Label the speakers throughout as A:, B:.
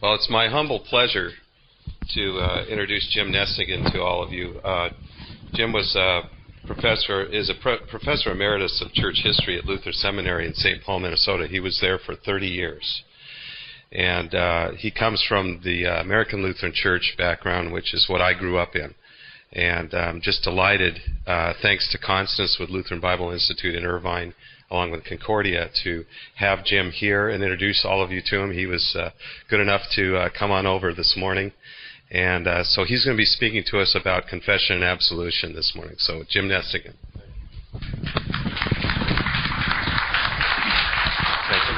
A: Well, it's my humble pleasure to introduce Jim Nestingen to all of you. Jim was is a professor emeritus of church history at Luther Seminary in St. Paul, Minnesota. He was there for 30 years. And he comes from the American Lutheran Church background, which is what I grew up in. And I'm just delighted, thanks to Constance with Lutheran Bible Institute in Irvine, along with Concordia, to have Jim here and introduce all of you to him. He was good enough to come on over this morning. And so he's going to be speaking to us about confession and absolution this morning. So, Jim Nestingen. Thank you.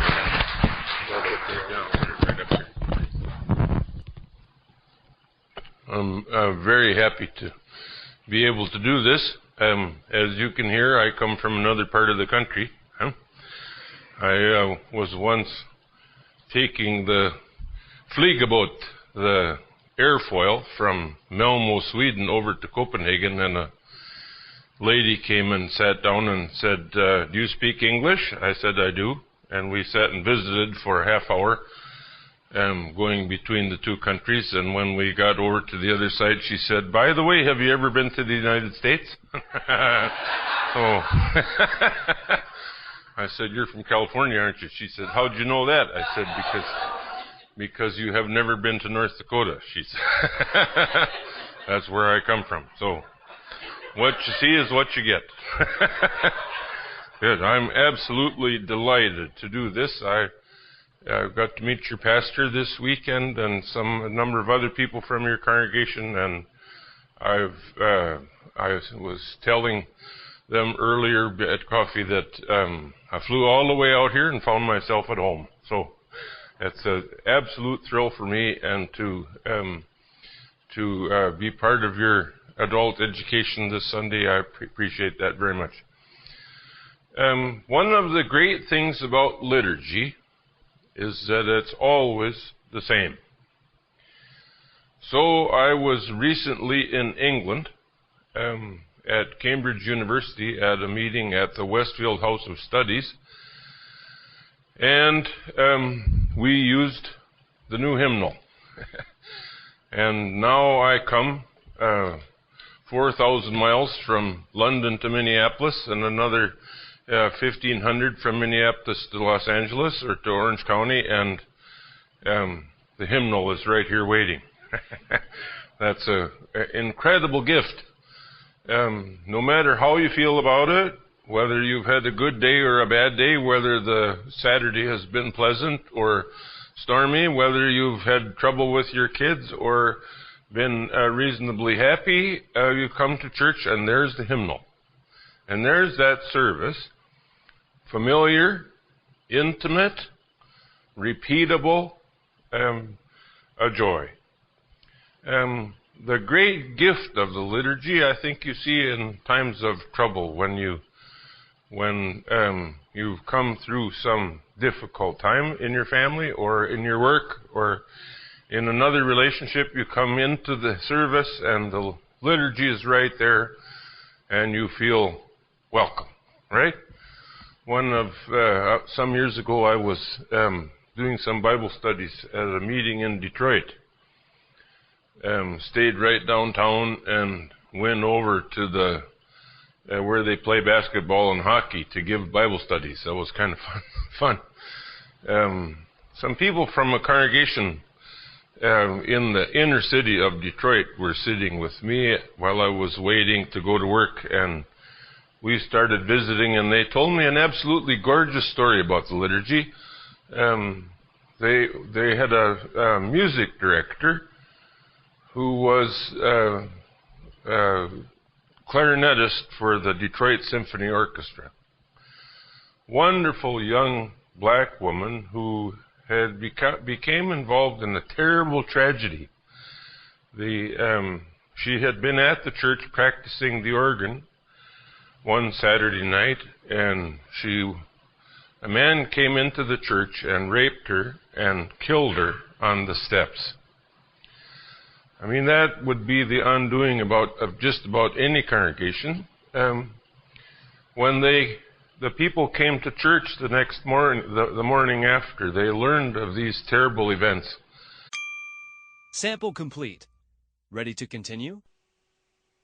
B: I'm very happy to be able to do this. As you can hear, I come from another part of the country. I was once taking the Flygeboat, the airfoil, from Malmo, Sweden, over to Copenhagen, and a lady came and sat down and said, "Do you speak English?" I said, "I do." And we sat and visited for a half hour, going between the two countries. And when we got over to the other side, she said, "By the way, have you ever been to the United States?" So I said, "You're from California, aren't you?" She said, "How'd you know that?" I said, because you have never been to North Dakota," she said. That's where I come from. So what you see is what you get. Good. I'm absolutely delighted to do this. I got to meet your pastor this weekend and a number of other people from your congregation, and I was telling them earlier at coffee that I flew all the way out here and found myself at home. So it's an absolute thrill for me, and to be part of your adult education this Sunday, I appreciate that very much. One of the great things about liturgy is that it's always the same. So I was recently in England at Cambridge University at a meeting at the Westfield House of Studies, and we used the new hymnal. And now I come 4,000 miles from London to Minneapolis, and another 1,500 from Minneapolis to Los Angeles or to Orange County, and the hymnal is right here waiting. That's an incredible gift. No matter how you feel about it, whether you've had a good day or a bad day, whether the Saturday has been pleasant or stormy, whether you've had trouble with your kids or been reasonably happy, you come to church and there's the hymnal. And there's that service, familiar, intimate, repeatable, a joy. The great gift of the liturgy, I think you see in times of trouble, when you've come through some difficult time in your family or in your work or in another relationship, you come into the service and the liturgy is right there and you feel welcome, right? Some years ago, I was doing some Bible studies at a meeting in Detroit. Stayed right downtown and went over to the where they play basketball and hockey to give Bible studies. That was kind of fun. Some people from a congregation in the inner city of Detroit were sitting with me while I was waiting to go to work, and we started visiting, and they told me an absolutely gorgeous story about the liturgy. They had a music director who was clarinetist for the Detroit Symphony Orchestra. Wonderful young black woman who had became involved in a terrible tragedy. She had been at the church practicing the organ one Saturday night, and a man came into the church and raped her and killed her on the steps. I mean, that would be the undoing of just about any congregation. When the people came to church the next morning, the morning after, they learned of these terrible events.
C: Sample complete. Ready to continue?